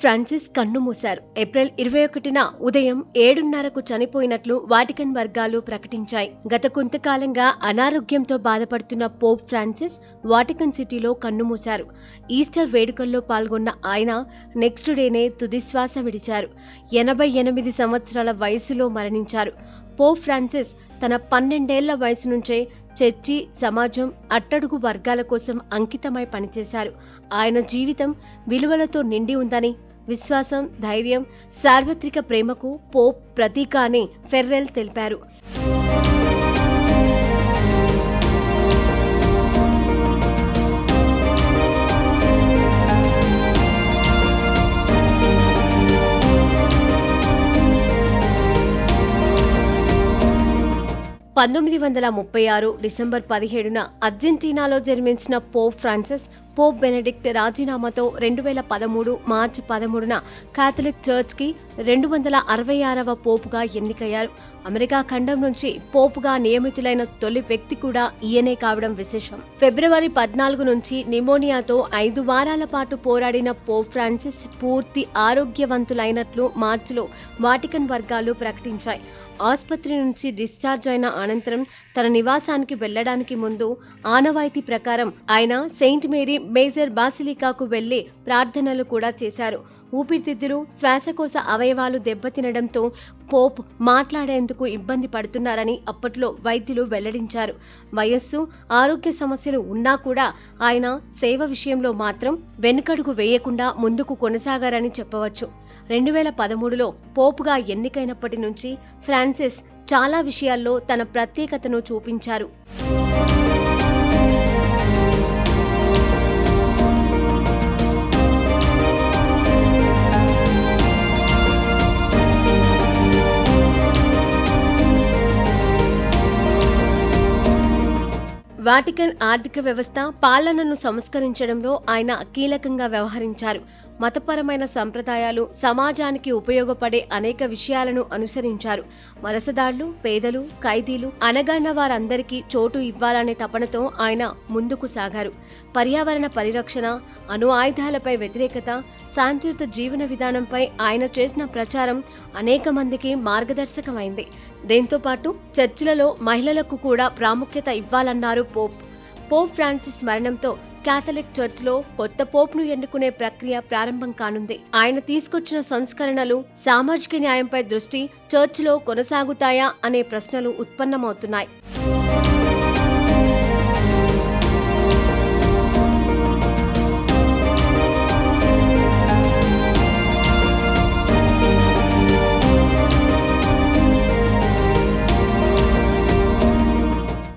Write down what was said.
Francis కన్నుమూశారు. April 21న ఉదయం 7:30కు చనిపోయినట్లు Vatican వర్గాలు ప్రకటించాయి. గత కొంతకాలంగా అనారోగ్యంతో బాధపడుతున్న పోప్ ఫ్రాన్సిస్ వాటికన్ సిటీలో కన్నుమూశారు. ఈస్టర్ వేడుకల్లో పాల్గొన్న ఆయన నెక్స్ట్ డేనే తుదిశ్వాస విడిచారు. 88 సంవత్సరాల వయసులో మరణించారు. పోప్ ఫ్రాన్సిస్ తన 12 ఏళ్ల వయసు నుంచే చర్చి, సమాజం, అట్టడుగు వర్గాల కోసం అంకితమై పనిచేశారు. ఆయన జీవితం విలువలతో నిండి ఉందని, విశ్వాసం, ధైర్యం, సార్వత్రిక ప్రేమకు పోప్ ప్రతీక అని ఫెర్రెల్ తెలిపారు. డిసెంబర్ 17న అర్జెంటీనాలో జన్మించిన పోప్ ఫ్రాన్సిస్ పోప్ బెనెడిక్ట్ రాజీనామాతో 2013 మార్చి 13న కాథలిక్ చర్చ్కి 266వ పోపుగా ఎన్నికయ్యారు. అమెరికా ఖండం నుంచి పోపుగా నియమితులైన తొలి వ్యక్తి కూడా ఈయనే కావడం విశేషం. ఫిబ్రవరి 14 నుంచి నిమోనియాతో 5 వారాల పాటు పోరాడిన పోప్ ఫ్రాన్సిస్ పూర్తి ఆరోగ్యవంతులైనట్లు మార్చిలో వాటికన్ వర్గాలు ప్రకటించాయి. ఆసుపత్రి నుంచి డిశ్చార్జ్ అయిన అనంతరం తన నివాసానికి వెళ్లడానికి ముందు ఆనవాయితీ ప్రకారం ఆయన సెయింట్ మేరీ మేజర్ బాసిలికాకు వెళ్లి ప్రార్థనలు కూడా చేశారు. ఊపిరితిత్తులు, శ్వాసకోశ అవయవాలు దెబ్బతినడంతో పోప్ మాట్లాడేందుకు ఇబ్బంది పడుతున్నారని అప్పట్లో వైద్యులు వెల్లడించారు. వయస్సు, ఆరోగ్య సమస్యలు ఉన్నా కూడా ఆయన సేవ విషయంలో మాత్రం వెనుకడుగు వేయకుండా ముందుకు కొనసాగారని చెప్పవచ్చు. 2013లో పోపుగా ఎన్నికైనప్పటి నుంచి ఫ్రాన్సిస్ చాలా విషయాల్లో తన ప్రత్యేకతను చూపించారు. వాటికన్ ఆర్థిక వ్యవస్థ, పాలనను సంస్కరించడంలో ఆయన కీలకంగా వ్యవహరించారు. మతపరమైన సంప్రదాయాలు, సమాజానికి ఉపయోగపడే అనేక విషయాలను అనుసరించారు. వలసదారులు, పేదలు, ఖైదీలు, అణగారిన వారందరికీ చోటు ఇవ్వాలనే తపనతో ఆయన ముందుకు సాగారు. పర్యావరణ పరిరక్షణ, అణు ఆయుధాలపై వ్యతిరేకత, శాంతియుత జీవన విధానంపై ఆయన చేసిన ప్రచారం అనేక మందికి మార్గదర్శకమైంది. దీంతో పాటు చర్చిలలో మహిళలకు కూడా ప్రాముఖ్యత ఇవ్వాలన్నారు పోప్. పోప్ ఫ్రాన్సిస్ మరణంతో కాథలిక్ చర్చ్లో కొత్త పోప్ను ఎన్నుకునే ప్రక్రియ ప్రారంభం కానుంది. ఆయన తీసుకొచ్చిన సంస్కరణలు, సామాజిక న్యాయంపై దృష్టి చర్చ్లో కొనసాగుతాయా అనే ప్రశ్నలు ఉత్పన్నమవుతున్నాయి.